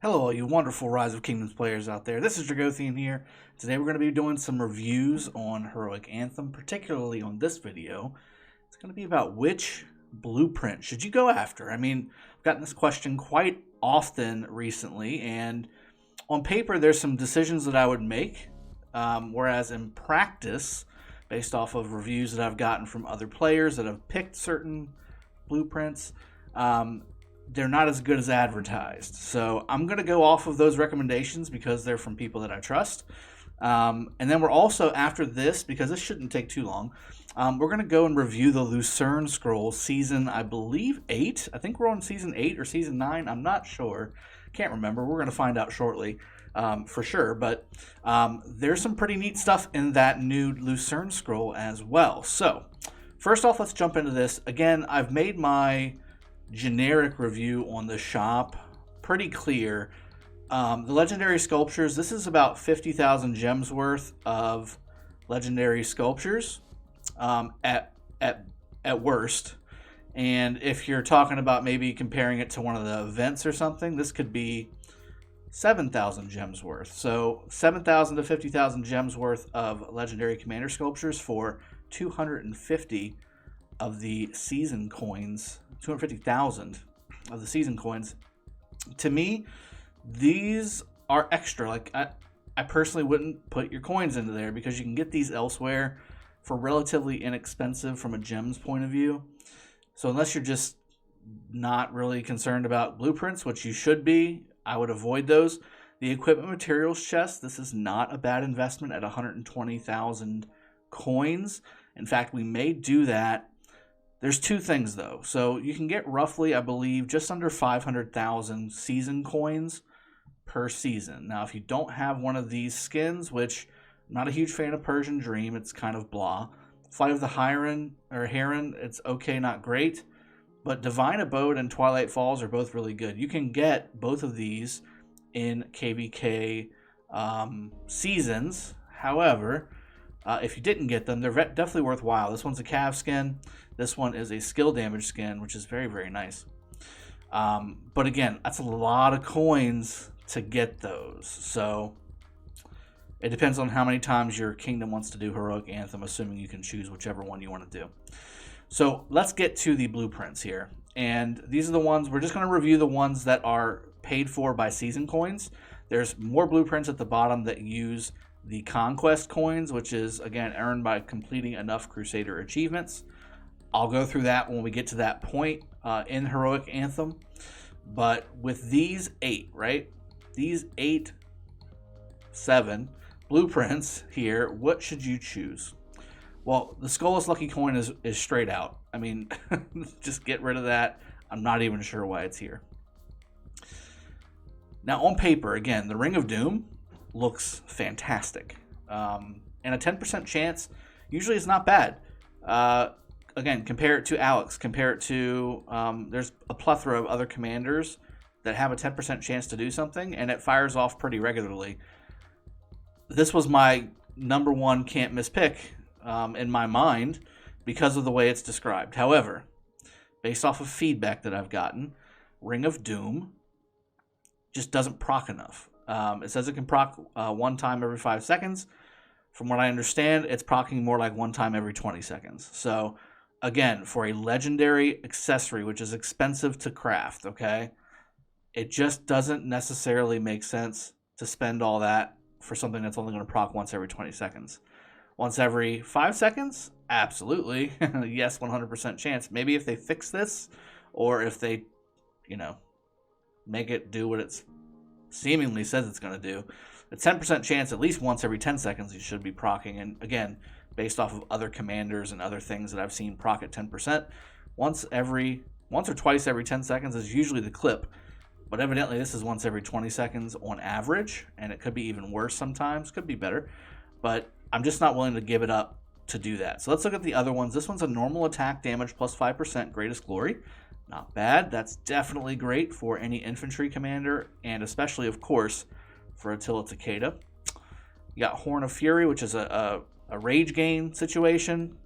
Hello, all you wonderful Rise of Kingdoms players out there. This is Dragothien here. Today we're going to be doing some reviews on Heroic Anthem, particularly on this video. It's going to be about which blueprint should you go after. I mean, I've gotten this question quite often recently, and on paper there's some decisions that I would make, whereas in practice, based off of reviews that I've gotten from other players that have picked certain blueprints, they're not as good as advertised. So I'm going to go off of those recommendations because they're from people that I trust. And then we're also, after this, because this shouldn't take too long, we're going to go and review the Lucerne scroll season, I believe, 8. I think we're on season 8 or season 9. I'm not sure. Can't remember. We're going to find out shortly for sure. But there's some pretty neat stuff in that new Lucerne scroll as well. So first off, let's jump into this. Again, I've made my generic review on the shop pretty clear. The legendary sculptures, this is about 50,000 gems worth of legendary sculptures at worst. And if you're talking about maybe comparing it to one of the events or something, this could be 7,000 gems worth. So 7,000 to 50,000 gems worth of legendary commander sculptures for 250 of the season coins, 250,000 of the season coins. To me, these are extra. Like, I personally wouldn't put your coins into there because you can get these elsewhere for relatively inexpensive from a gems point of view. So unless you're just not really concerned about blueprints, which you should be, I would avoid those. The equipment materials chest, this is not a bad investment at 120,000 coins. In fact, we may do that. There's two things, though. So you can get roughly, I believe, just under 500,000 season coins per season. Now, if you don't have one of these skins, which I'm not a huge fan of Persian Dream, it's kind of blah. Flight of the Heron, it's okay, not great. But Divine Abode and Twilight Falls are both really good. You can get both of these in KVK seasons. However, if you didn't get them, they're definitely worthwhile. This one's a Cav skin. This one is a skill damage skin, which is very, very nice. But again, that's a lot of coins to get those. So it depends on how many times your kingdom wants to do Heroic Anthem, assuming you can choose whichever one you want to do. So let's get to the blueprints here. And these are the ones, we're just going to review the ones that are paid for by season coins. There's more blueprints at the bottom that use the Conquest coins, which is, again, earned by completing enough Crusader achievements. I'll go through that when we get to that point in Heroic Anthem. But with these 8, right? These 7 blueprints here, what should you choose? Well, the Skullus Lucky coin is straight out. I mean, just get rid of that. I'm not even sure why it's here. Now, on paper, again, the Ring of Doom looks fantastic. And a 10% chance usually is not bad. Again, compare it to Alex. Compare it to, there's a plethora of other commanders that have a 10% chance to do something, and it fires off pretty regularly. This was my number one can't miss pick in my mind because of the way it's described. However, based off of feedback that I've gotten, Ring of Doom just doesn't proc enough. It says it can proc one time every 5 seconds. From what I understand, it's procking more like one time every 20 seconds. So, again, for a legendary accessory, which is expensive to craft, okay, it just doesn't necessarily make sense to spend all that for something that's only going to proc once every 20 seconds. Once every 5 seconds? Absolutely. Yes, 100% chance. Maybe if they fix this, or if they, make it do what it's seemingly says it's going to do, a 10% chance at least once every 10 seconds you should be procking. And again, based off of other commanders and other things that I've seen proc at 10%, once or twice every 10 seconds is usually the clip. But evidently this is once every 20 seconds on average, and it could be even worse sometimes, could be better. But I'm just not willing to give it up to do that. So let's look at the other ones. This one's a normal attack damage plus 5%, Greatest Glory. Not bad. That's definitely great for any infantry commander, and especially, of course, for Attila Takeda. You got Horn of Fury, which is a rage gain situation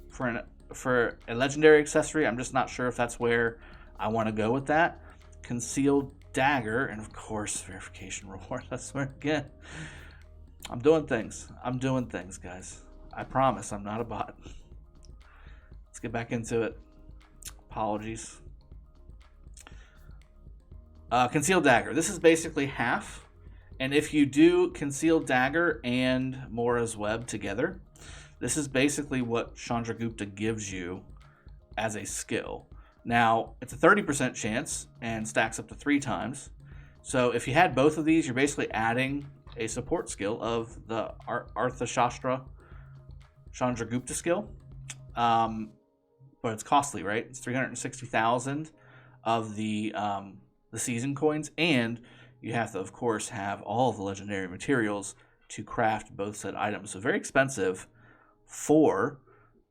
for a legendary accessory. I'm just not sure if that's where I want to go with that. Concealed Dagger, and of course, verification reward. That's where, again, I'm doing things. I'm doing things, guys. I promise I'm not a bot. Let's get back into it. Apologies. Concealed Dagger. This is basically half. And if you do Concealed Dagger and Mora's Web together, this is basically what Chandragupta gives you as a skill. Now, it's a 30% chance and stacks up to 3 times. So if you had both of these, you're basically adding a support skill of the Arthashastra Chandragupta skill. But it's costly, right? It's 360,000 of the season coins, and you have to, of course, have all of the legendary materials to craft both said items. So very expensive for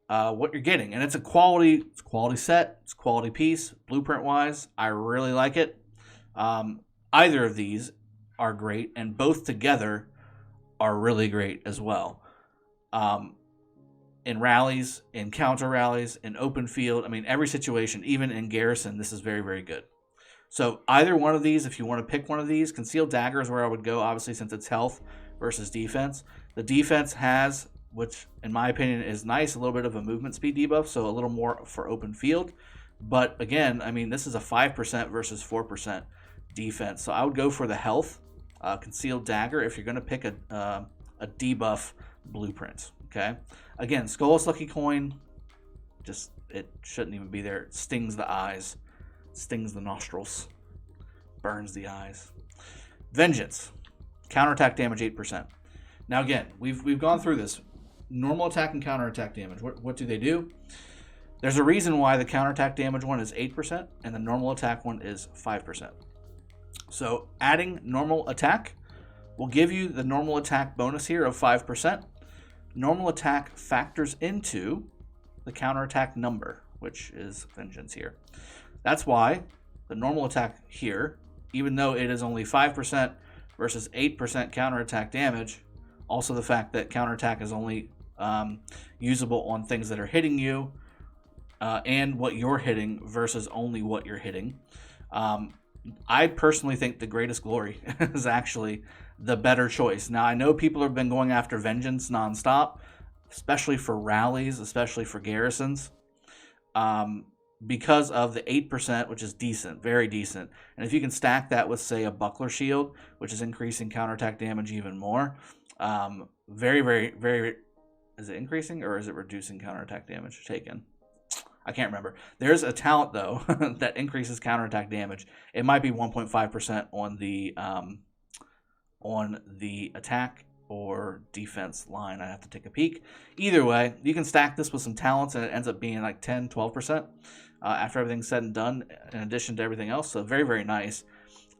what you're getting, and it's a quality set, it's a quality piece. Blueprint wise, I really like it. Either of these are great, and both together are really great as well. In rallies, in counter rallies, in open field, I mean, every situation, even in garrison, this is very, very good. So either one of these, if you want to pick one of these, Concealed Dagger is where I would go, obviously, since it's health versus defense. The defense has, which in my opinion is nice, a little bit of a movement speed debuff, so a little more for open field. But again, I mean, this is a 5% versus 4% defense. So I would go for the health, Concealed Dagger, if you're going to pick a debuff blueprint. Okay. Again, Skull's Lucky Coin, just, it shouldn't even be there. It stings the eyes, stings the nostrils, burns the eyes. Vengeance, counterattack damage 8%. Now again, we've gone through this. Normal attack and counterattack damage. What do they do? There's a reason why the counterattack damage one is 8% and the normal attack one is 5%. So adding normal attack will give you the normal attack bonus here of 5%. Normal attack factors into the counterattack number, which is Vengeance here. That's why the normal attack here, even though it is only 5% versus 8% counterattack damage, also the fact that counterattack is only usable on things that are hitting you and what you're hitting versus only what you're hitting. I personally think the Greatest Glory is actually the better choice. Now, I know people have been going after Vengeance nonstop, especially for rallies, especially for garrisons, because of the 8%, which is decent, very decent. And if you can stack that with, say, a Buckler Shield, which is increasing counterattack damage even more, very, very, very... Is it increasing or is it reducing counterattack damage taken? I can't remember. There's a talent, though, that increases counterattack damage. It might be 1.5% on the attack or defense line. I have to take a peek. Either way, you can stack this with some talents, and it ends up being like 10, 12% after everything's said and done, in addition to everything else. So very, very nice.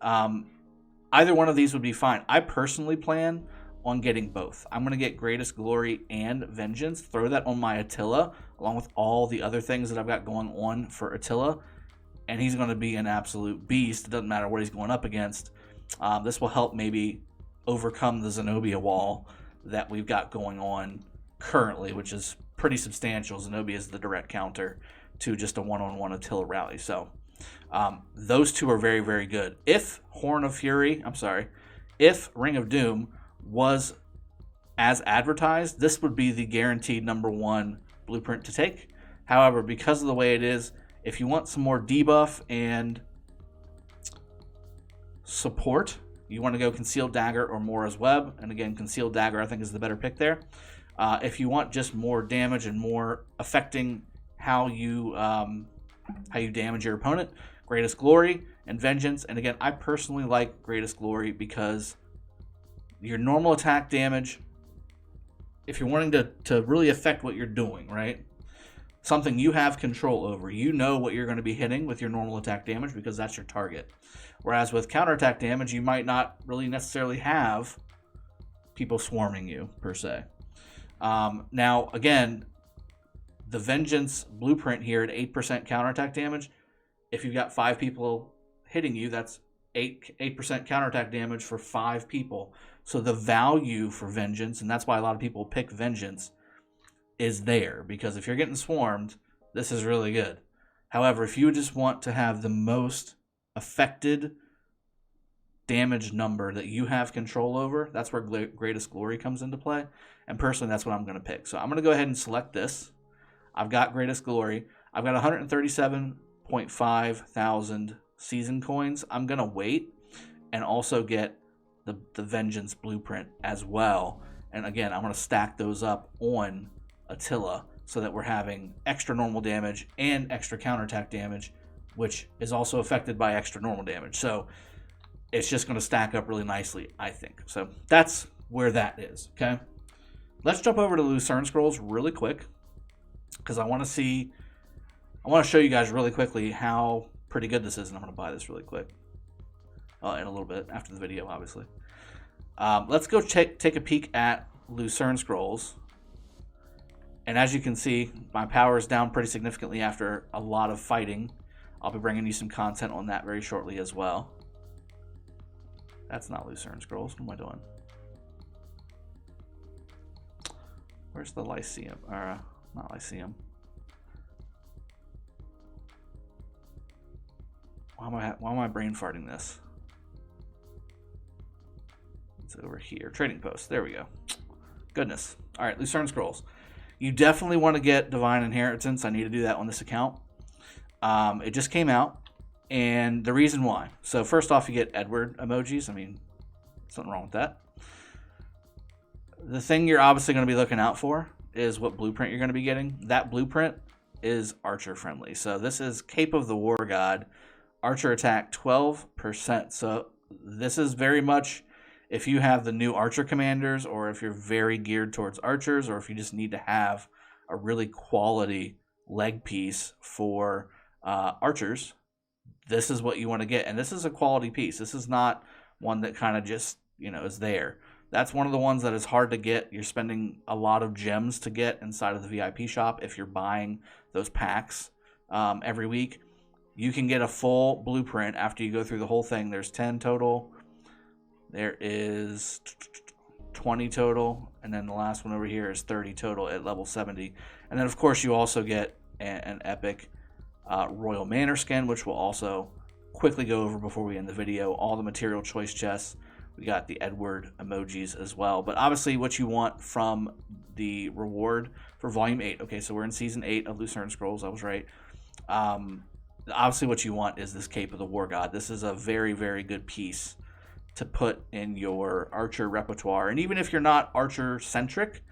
Either one of these would be fine. I personally plan on getting both. I'm going to get Greatest Glory and Vengeance, throw that on my Attila, along with all the other things that I've got going on for Attila, and he's going to be an absolute beast. It doesn't matter what he's going up against. This will help maybe overcome the Zenobia wall that we've got going on currently, which is pretty substantial. Zenobia is the direct counter to just a one-on-one Attila rally. So those two are very, very good. If if Ring of Doom was as advertised, this would be the guaranteed #1 blueprint to take. However, because of the way it is, if you want some more debuff and support, you want to go Concealed Dagger or Mora's Web. And again, Concealed Dagger I think is the better pick there. If you want just more damage and more affecting how you damage your opponent, Greatest Glory and Vengeance. And again, I personally like Greatest Glory because your normal attack damage, if you're wanting to really affect what you're doing, right? Something you have control over. You know what you're going to be hitting with your normal attack damage because that's your target. Whereas with counterattack damage, you might not really necessarily have people swarming you, per se. Now, again, the Vengeance blueprint here at 8% counterattack damage, if you've got 5 people hitting you, that's 8% counterattack damage for 5 people. So the value for Vengeance, and that's why a lot of people pick Vengeance, is there. Because if you're getting swarmed, this is really good. However, if you just want to have the most affected damage number that you have control over, that's where Greatest Glory comes into play. And personally, that's what I'm going to pick. So I'm going to go ahead and select this. I've got Greatest Glory. I've got 137.5 thousand season coins. I'm going to wait and also get the Vengeance blueprint as well. And again, I'm going to stack those up on Attila so that we're having extra normal damage and extra counterattack damage, which is also affected by extra normal damage. So it's just going to stack up really nicely, I think. So that's where that is, okay? Let's jump over to Lucerne Scrolls really quick because I want to show you guys really quickly how pretty good this is, and I'm going to buy this really quick in a little bit after the video, obviously. Let's go take a peek at Lucerne Scrolls. And as you can see, my power is down pretty significantly after a lot of fighting. I'll be bringing you some content on that very shortly as well. That's not Lucerne Scrolls. What am I doing? Where's the Lyceum? Or, not Lyceum. Why am I brain farting this? It's over here. Trading Post. There we go. Goodness. All right, Lucerne Scrolls. You definitely want to get Divine Inheritance. I need to do that on this account. It just came out, and the reason why. So first off, you get Edward emojis. I mean, something wrong with that. The thing you're obviously going to be looking out for is what blueprint you're going to be getting. That blueprint is archer friendly. So this is Cape of the War God. Archer attack 12%. So this is very much if you have the new archer commanders, or if you're very geared towards archers, or if you just need to have a really quality leg piece for archers, this is what you want to get. And this is a quality piece. This is not one that kind of just, is there. That's one of the ones that is hard to get. You're spending a lot of gems to get inside of the VIP shop if you're buying those packs every week. You can get a full blueprint after you go through the whole thing. There's 10 total. There is 20 total. And then the last one over here is 30 total at level 70. And then, of course, you also get an epic Royal Manor skin, which we'll also quickly go over before we end the video. All the material choice chests. We got the Edward emojis as well. But obviously what you want from the reward for Volume 8. Okay, so we're in Season 8 of Lucerne Scrolls. I was right. Obviously what you want is this Cape of the War God. This is a very, very good piece to put in your archer repertoire. And even if you're not archer-centric,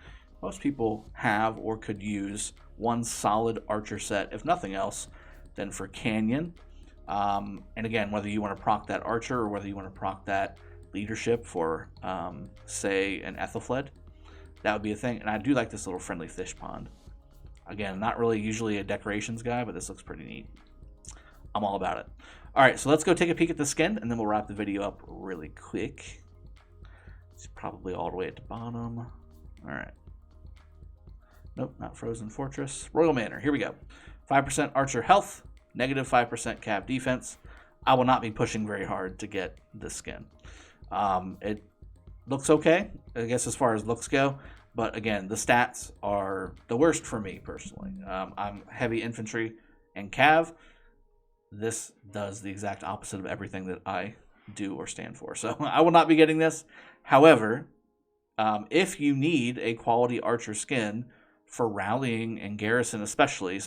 most people have or could use one solid archer set, if nothing else, than for Canyon. And again, whether you want to proc that archer or whether you want to proc that leadership for, say, an Ethelfled, that would be a thing. And I do like this little friendly fish pond. Again, not really usually a decorations guy, but this looks pretty neat. I'm all about it. All right, so let's go take a peek at the skin, and then we'll wrap the video up really quick. It's probably all the way at the bottom. All right. Nope, not Frozen Fortress. Royal Manor, here we go. 5% archer health, negative 5% cav defense. I will not be pushing very hard to get this skin. It looks okay, I guess, as far as looks go. But again, the stats are the worst for me personally. I'm heavy infantry and cav. This does the exact opposite of everything that I do or stand for. So I will not be getting this. However, if you need a quality archer skin for rallying and garrison, especially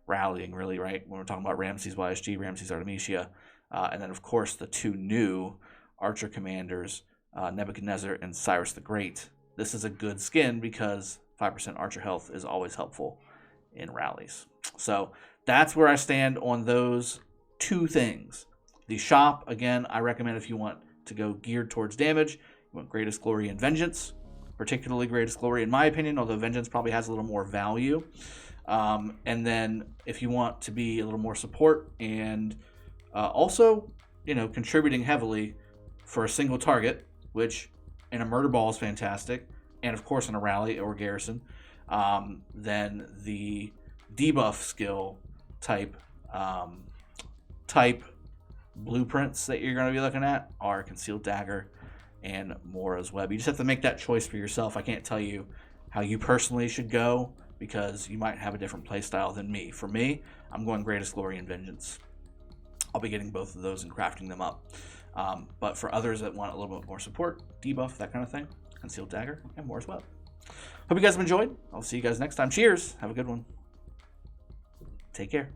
rallying, really, right? When we're talking about Ramses YSG, Ramses Artemisia, and then of course the two new archer commanders, Nebuchadnezzar and Cyrus the Great. This is a good skin because 5% archer health is always helpful in rallies. So that's where I stand on those two things. The shop, again, I recommend if you want to go geared towards damage, you want Greatest Glory and Vengeance, particularly Greatest Glory in my opinion, although Vengeance probably has a little more value. And then if you want to be a little more support and also, contributing heavily for a single target, which in a murder ball is fantastic, and of course in a rally or garrison, then the debuff skill type blueprints that you're going to be looking at are Concealed Dagger and Mora's Web. You just have to make that choice for yourself. I can't tell you how you personally should go because you might have a different play style than me. For me, I'm going Greatest Glory and Vengeance. I'll be getting both of those and crafting them up. But for others that want a little bit more support, debuff, that kind of thing, Concealed Dagger, and more as well. Hope you guys have enjoyed. I'll see you guys next time. Cheers. Have a good one. Take care.